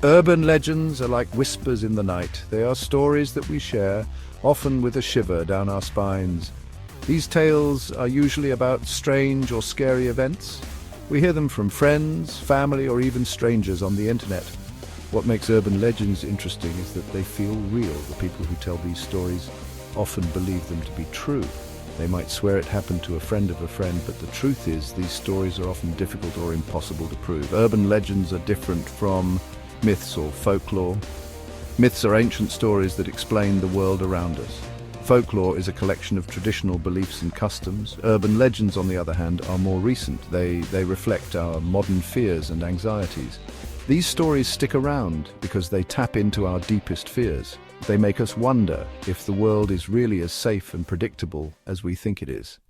Urban legends are like whispers in the night. They are stories that we share, often with a shiver down our spines. These tales are usually about strange or scary events. We hear them from friends, family, or even strangers on the internet. What makes urban legends interesting is that they feel real. The people who tell these stories often believe them to be true. They might swear it happened to a friend of a friend, but the truth is these stories are often difficult or impossible to prove. Urban legends are different from myths or folklore. Myths are ancient stories that explain the world around us. Folklore is a collection of traditional beliefs and customs. Urban legends, on the other hand, are more recent. They reflect our modern fears and anxieties. These stories stick around because they tap into our deepest fears. They make us wonder if the world is really as safe and predictable as we think it is.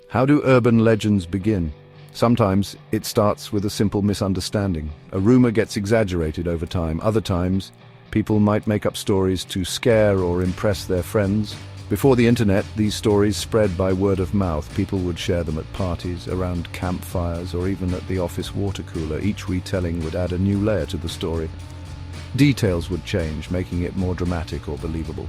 How do urban legends begin? Sometimes it starts with a simple misunderstanding. A rumor gets exaggerated over time. Other times, people might make up stories to scare or impress their friends. Before the internet, these stories spread by word of mouth. People would share them at parties, around campfires, or even at the office water cooler. Each retelling would add a new layer to the story. Details would change, making it more dramatic or believable.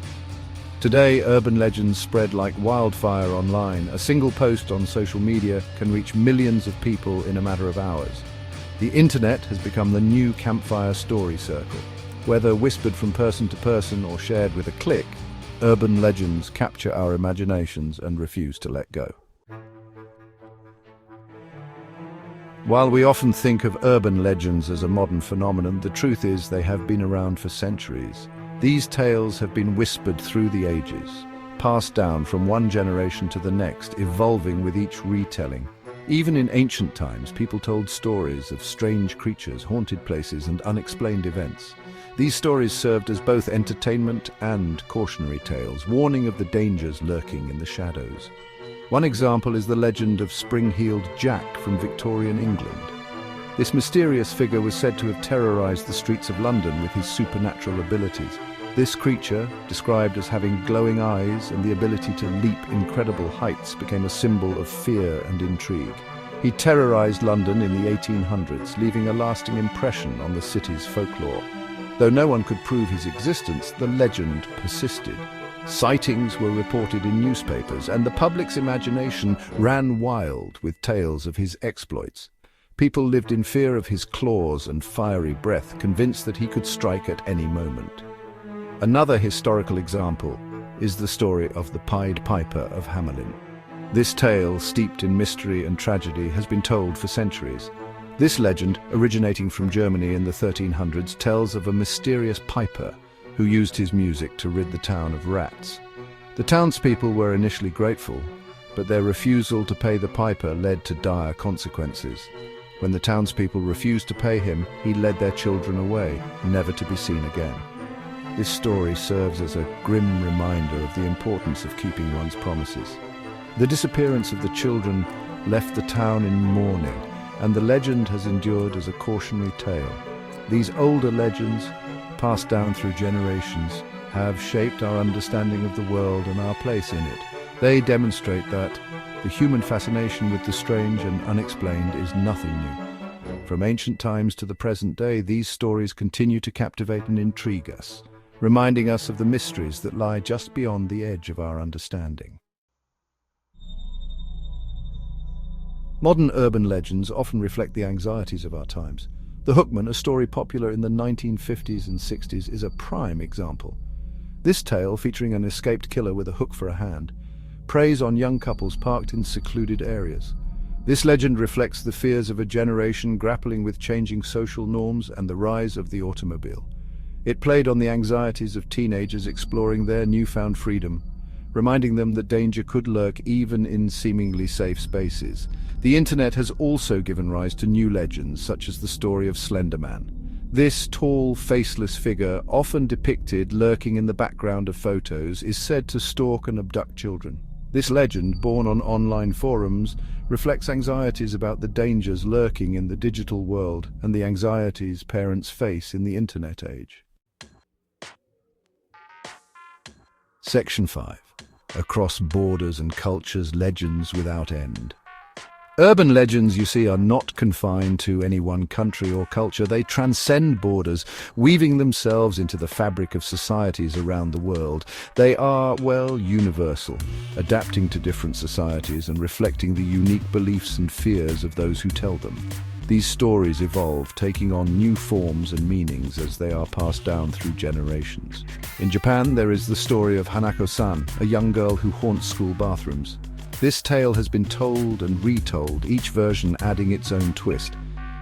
Today, urban legends spread like wildfire online. A single post on social media can reach millions of people in a matter of hours. The internet has become the new campfire story circle. Whether whispered from person to person or shared with a click, urban legends capture our imaginations and refuse to let go. While we often think of urban legends as a modern phenomenon, the truth is they have been around for centuries. These tales have been whispered through the ages, passed down from one generation to the next, evolving with each retelling. Even in ancient times, people told stories of strange creatures, haunted places, and unexplained events. These stories served as both entertainment and cautionary tales, warning of the dangers lurking in the shadows. One example is the legend of Spring-Heeled Jack from Victorian England. This mysterious figure was said to have terrorized the streets of London with his supernatural abilities. This creature, described as having glowing eyes and the ability to leap incredible heights, became a symbol of fear and intrigue. He terrorized London in the 1800s, leaving a lasting impression on the city's folklore. Though no one could prove his existence, the legend persisted. Sightings were reported in newspapers, and the public's imagination ran wild with tales of his exploits. People lived in fear of his claws and fiery breath, convinced that he could strike at any moment. Another historical example is the story of the Pied Piper of Hamelin. This tale, steeped in mystery and tragedy, has been told for centuries. This legend, originating from Germany in the 1300s, tells of a mysterious piper who used his music to rid the town of rats. The townspeople were initially grateful, but their refusal to pay the piper led to dire consequences. When the townspeople refused to pay him, he led their children away, never to be seen again. This story serves as a grim reminder of the importance of keeping one's promises. The disappearance of the children left the town in mourning, and the legend has endured as a cautionary tale. These older legends, passed down through generations, have shaped our understanding of the world and our place in it. They demonstrate that the human fascination with the strange and unexplained is nothing new. From ancient times to the present day, these stories continue to captivate and intrigue us, reminding us of the mysteries that lie just beyond the edge of our understanding. Modern urban legends often reflect the anxieties of our times. The Hookman, a story popular in the 1950s and 60s, is a prime example. This tale, featuring an escaped killer with a hook for a hand, preys on young couples parked in secluded areas. This legend reflects the fears of a generation grappling with changing social norms and the rise of the automobile. It played on the anxieties of teenagers exploring their newfound freedom, reminding them that danger could lurk even in seemingly safe spaces. The internet has also given rise to new legends, such as the story of Slender Man. This tall, faceless figure, often depicted lurking in the background of photos, is said to stalk and abduct children. This legend, born on online forums, reflects anxieties about the dangers lurking in the digital world and the anxieties parents face in the internet age. Section 5. Across borders and cultures, legends without end. Urban legends, you see, are not confined to any one country or culture. They transcend borders, weaving themselves into the fabric of societies around the world. They are, well, universal, adapting to different societies and reflecting the unique beliefs and fears of those who tell them. These stories evolve, taking on new forms and meanings as they are passed down through generations. In Japan, there is the story of Hanako-san, a young girl who haunts school bathrooms. This tale has been told and retold, each version adding its own twist.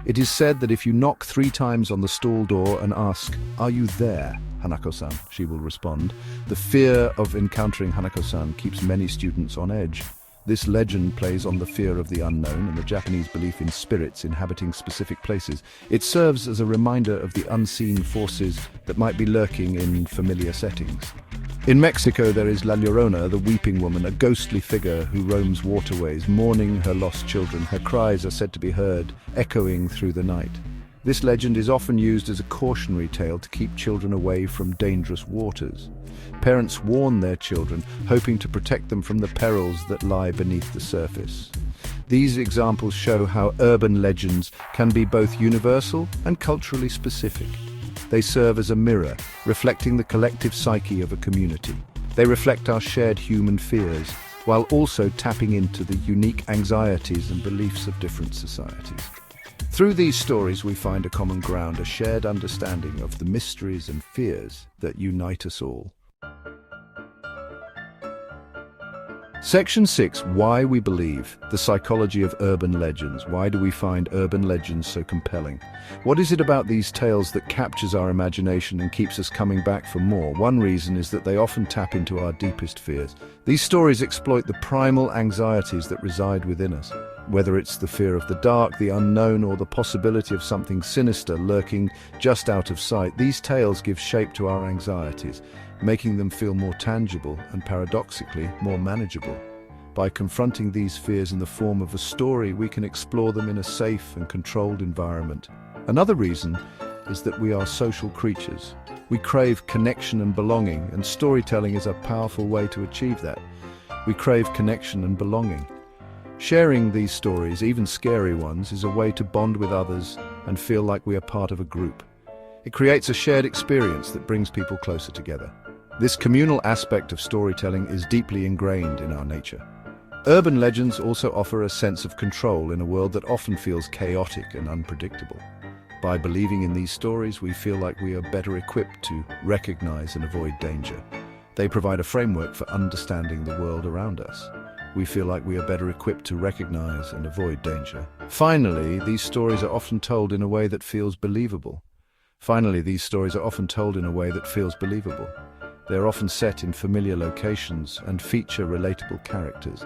It is said that if you knock 3 times on the stall door and ask, "Are you there, Hanako-san?" she will respond. The fear of encountering Hanako-san keeps many students on edge. This legend plays on the fear of the unknown and the Japanese belief in spirits inhabiting specific places. It serves as a reminder of the unseen forces that might be lurking in familiar settings. In Mexico, there is La Llorona, the weeping woman, a ghostly figure who roams waterways, mourning her lost children. Her cries are said to be heard, echoing through the night. This legend is often used as a cautionary tale to keep children away from dangerous waters. Parents warn their children, hoping to protect them from the perils that lie beneath the surface. These examples show how urban legends can be both universal and culturally specific. They serve as a mirror, reflecting the collective psyche of a community. They reflect our shared human fears, while also tapping into the unique anxieties and beliefs of different societies. Through these stories, we find a common ground, a shared understanding of the mysteries and fears that unite us all. Section 6. Why we believe. The psychology of urban legends. Why do we find urban legends so compelling? What is it about these tales that captures our imagination and keeps us coming back for more? One reason is that they often tap into our deepest fears. These stories exploit the primal anxieties that reside within us. Whether it's the fear of the dark, the unknown, or the possibility of something sinister lurking just out of sight, these tales give shape to our anxieties, making them feel more tangible and, paradoxically, more manageable. By confronting these fears in the form of a story, we can explore them in a safe and controlled environment. Another reason is that we are social creatures. We crave connection and belonging, and storytelling is a powerful way to achieve that. We crave connection and belonging. Sharing these stories, even scary ones, is a way to bond with others and feel like we are part of a group. It creates a shared experience that brings people closer together. This communal aspect of storytelling is deeply ingrained in our nature. Urban legends also offer a sense of control in a world that often feels chaotic and unpredictable. By believing in these stories, we feel like we are better equipped to recognize and avoid danger. They provide a framework for understanding the world around us. We feel like we are better equipped to recognize and avoid danger. Finally, these stories are often told in a way that feels believable. They are often set in familiar locations and feature relatable characters.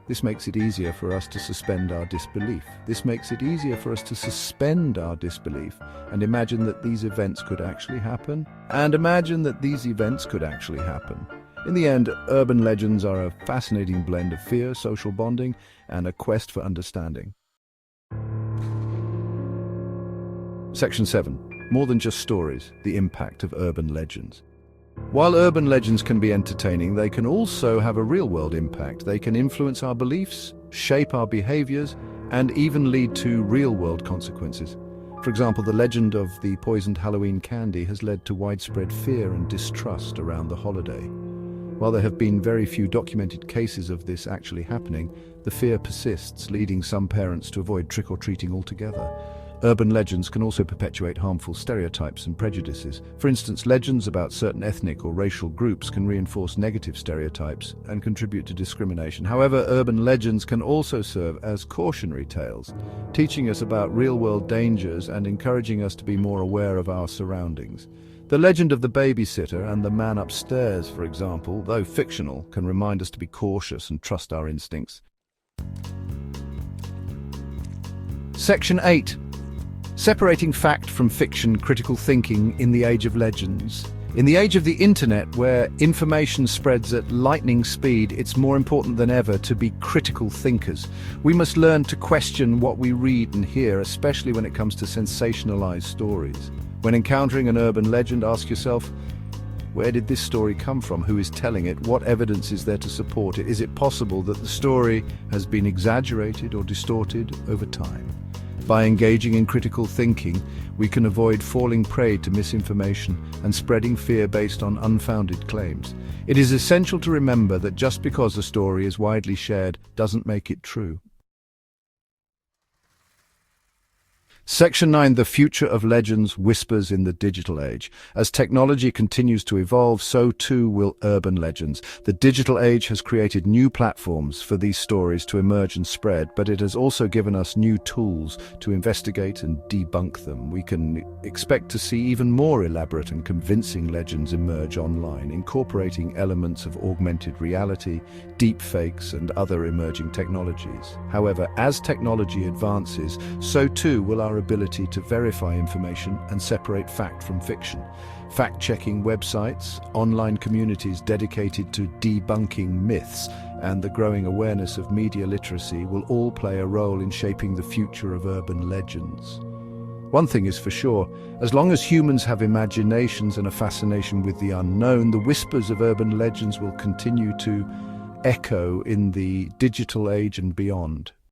This makes it easier for us to suspend our disbelief. And imagine that these events could actually happen. In the end, urban legends are a fascinating blend of fear, social bonding, and a quest for understanding. Section 7. More than just stories, the impact of urban legends. While urban legends can be entertaining, they can also have a real-world impact. They can influence our beliefs, shape our behaviors, and even lead to real-world consequences. For example, the legend of the poisoned Halloween candy has led to widespread fear and distrust around the holiday. While there have been very few documented cases of this actually happening, the fear persists, leading some parents to avoid trick-or-treating altogether. Urban legends can also perpetuate harmful stereotypes and prejudices. For instance, legends about certain ethnic or racial groups can reinforce negative stereotypes and contribute to discrimination. However, urban legends can also serve as cautionary tales, teaching us about real-world dangers and encouraging us to be more aware of our surroundings. The legend of the babysitter and the man upstairs, for example, though fictional, can remind us to be cautious and trust our instincts. Section 8. Separating fact from fiction, critical thinking in the age of legends. In the age of the internet, where information spreads at lightning speed, it's more important than ever to be critical thinkers. We must learn to question what we read and hear, especially when it comes to sensationalized stories. When encountering an urban legend, ask yourself, Where did this story come from? Who is telling it? What evidence is there to support it? Is it possible that the story has been exaggerated or distorted over time? By engaging in critical thinking, we can avoid falling prey to misinformation and spreading fear based on unfounded claims. It is essential to remember that just because a story is widely shared doesn't make it true. Section 9. The future of legends whispers in the digital age. As technology continues to evolve, so too will urban legends. The digital age has created new platforms for these stories to emerge and spread, but it has also given us new tools to investigate and debunk them. We can expect to see even more elaborate and convincing legends emerge online, incorporating elements of augmented reality, deepfakes, and other emerging technologies. However, as technology advances, so too will our ability to verify information and separate fact from fiction. Fact-checking websites, online communities dedicated to debunking myths, and the growing awareness of media literacy will all play a role in shaping the future of urban legends. One thing is for sure, as long as humans have imaginations and a fascination with the unknown, the whispers of urban legends will continue to echo in the digital age and beyond.